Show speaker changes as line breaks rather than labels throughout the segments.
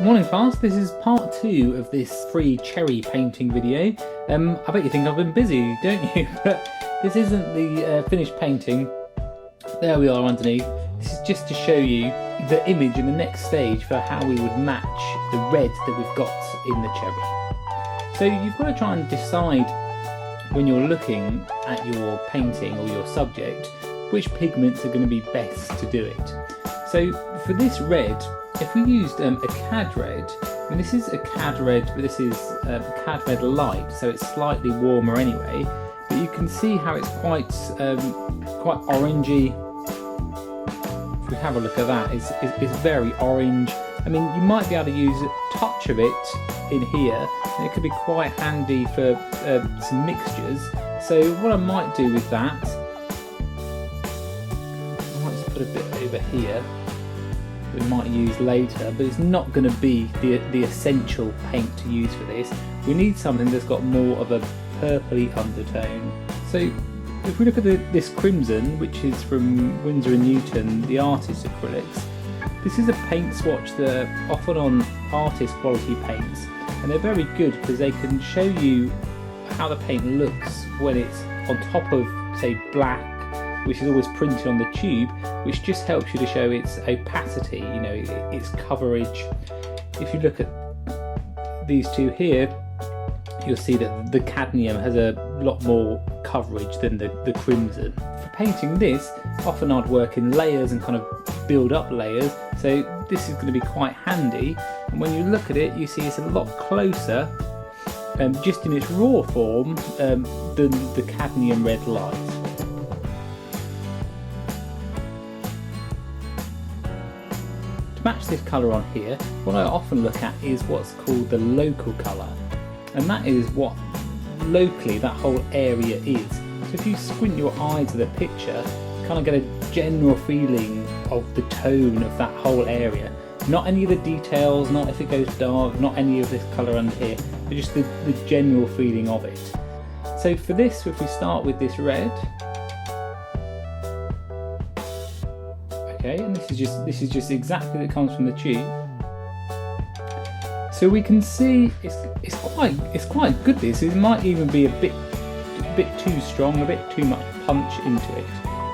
Morning class, this is part 2 of this free cherry painting video. I bet you think I've been busy, don't you? But this isn't the finished painting. There we are underneath. This is just to show you the image in the next stage for how we would match the red that we've got in the cherry. So you've got to try and decide when you're looking at your painting or your subject which pigments are going to be best to do it. So for this red, if we used a cad red, and this is a cad red, but this is a cad red light, so it's slightly warmer anyway, but you can see how it's quite orangey. If we have a look at that, it's very orange. I mean, you might be able to use a touch of it in here, and it could be quite handy for some mixtures. So what I might do with that, I might just put a bit over here. We might use later, but it's not going to be the essential paint to use for this. We need something that's got more of a purpley undertone. So if we look at this crimson, which is from Winsor & Newton, the artist acrylics, this is a paint swatch that are often on artist quality paints, and they're very good because they can show you how the paint looks when it's on top of, say, black, which is always printed on the tube, which just helps you to show its opacity, you know, its coverage. If you look at these two here, you'll see that the cadmium has a lot more coverage than the crimson. For painting this, often I'd work in layers and kind of build up layers, so this is going to be quite handy. And when you look at it, you see it's a lot closer, just in its raw form, than the cadmium red light. To match this colour on here, what I often look at is what's called the local colour, and that is what locally that whole area is. So if you squint your eye to the picture, you kind of get a general feeling of the tone of that whole area. Not any of the details, not if it goes dark, not any of this colour under here, but just the general feeling of it. So for this, if we start with this red, okay, and this is just exactly that comes from the tube. So we can see it's quite good. This it might even be a bit too strong, a bit too much punch into it.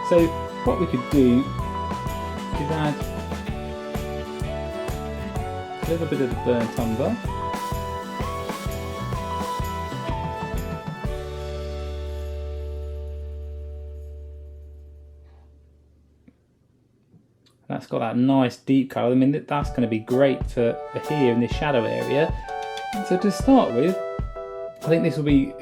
So what we could do is add a little bit of the burnt umber. That's got that nice deep colour. I mean, that's going to be great for here in this shadow area. So to start with, I think this will be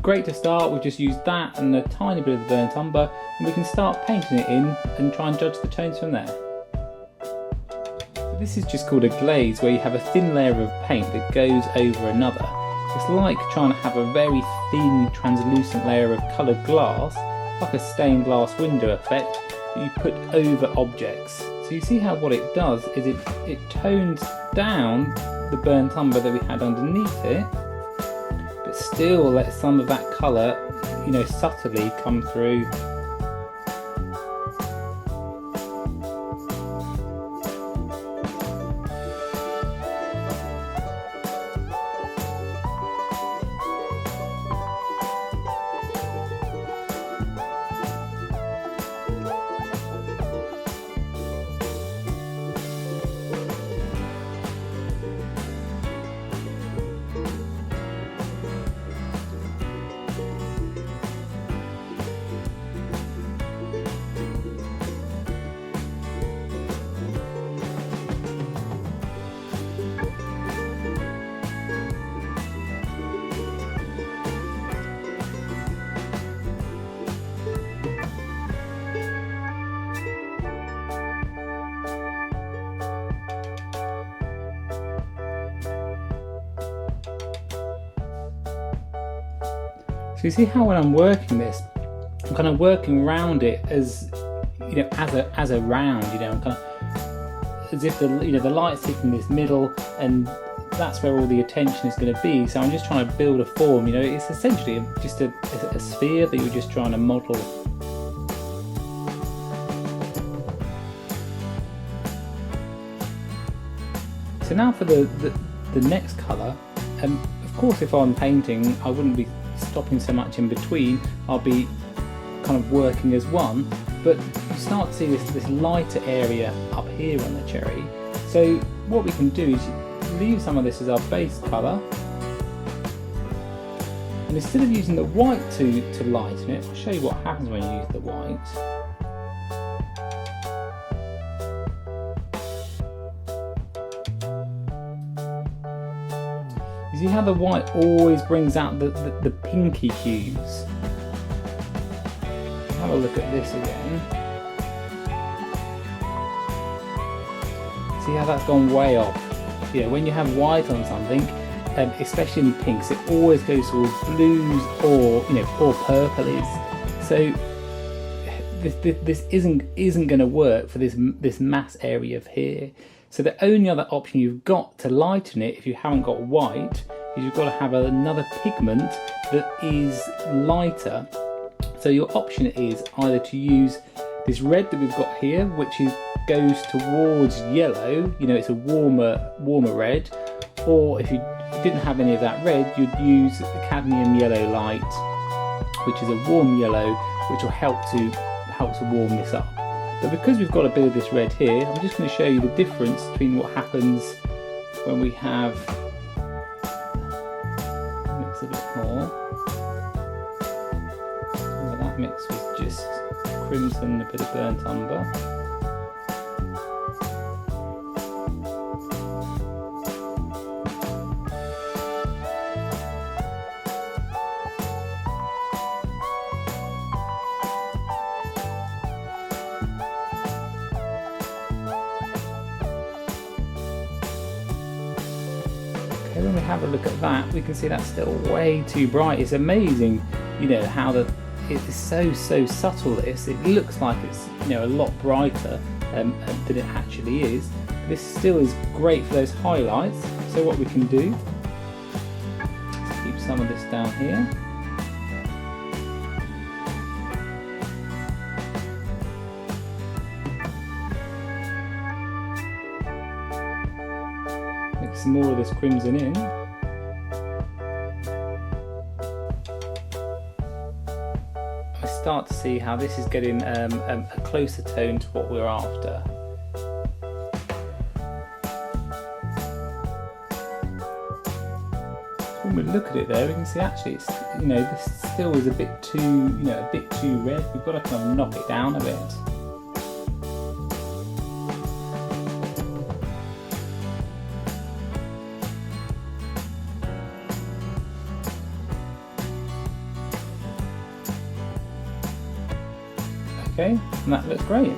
great to start. We've just used that and a tiny bit of the burnt umber, and we can start painting it in and try and judge the tones from there. So this is just called a glaze, where you have a thin layer of paint that goes over another. It's like trying to have a very thin translucent layer of coloured glass, like a stained glass window effect, that you put over objects. So you see how what it does is it tones down the burnt umber that we had underneath it, but still lets some of that colour, you know, subtly come through. So you see how when I'm working this, I'm kind of working around it as, you know, as a round, you know, I'm kind of as if the light's hitting this middle, and that's where all the attention is going to be. So I'm just trying to build a form, you know, it's essentially just a sphere that you're just trying to model. So now for the next colour. Of course, if I'm painting, I wouldn't be stopping so much in between. I'll be kind of working as one, but you start to see this lighter area up here on the cherry. So what we can do is leave some of this as our base colour, and instead of using the white to lighten it, I'll show you what happens when you use the white. You see how the white always brings out the pinky hues. Have a look at this again. See how that's gone way off? Yeah, when you have white on something, especially in pinks, it always goes towards blues or or purples. So this isn't going to work for this mass area of here. So the only other option you've got to lighten it, if you haven't got white, is you've got to have another pigment that is lighter. So your option is either to use this red that we've got here, which goes towards yellow, it's a warmer red, or if you didn't have any of that red, you'd use cadmium yellow light, which is a warm yellow, which will help to warm this up. But because we've got a bit of this red here, I'm just going to show you the difference between what happens when we have mix a bit more. That mix with just crimson and a bit of burnt umber. When we have a look at that, we can see that's still way too bright. It's amazing, how it is so subtle. It looks like it's a lot brighter than it actually is. This still is great for those highlights. So what we can do, let's keep some of this down here. Mix some more of this crimson in. I start to see how this is getting a closer tone to what we're after. When we look at it there, we can see actually it's this still is a bit too red. We've got to kind of knock it down a bit. Okay, and that looks great.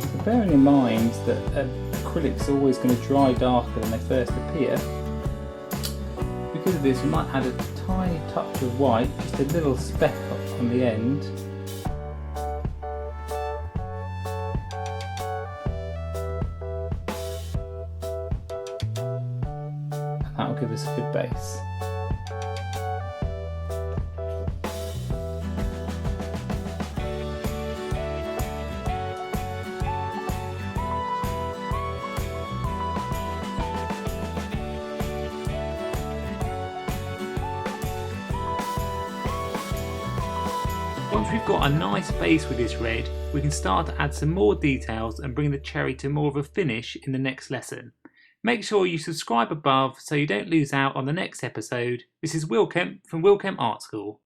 So bearing in mind that acrylics are always going to dry darker than they first appear, because of this we might add a tiny touch of white, just a little speck up on the end. And that will give us a good base. Once we've got a nice base with this red, we can start to add some more details and bring the cherry to more of a finish in the next lesson. Make sure you subscribe above so you don't lose out on the next episode. This is Will Kemp from Will Kemp Art School.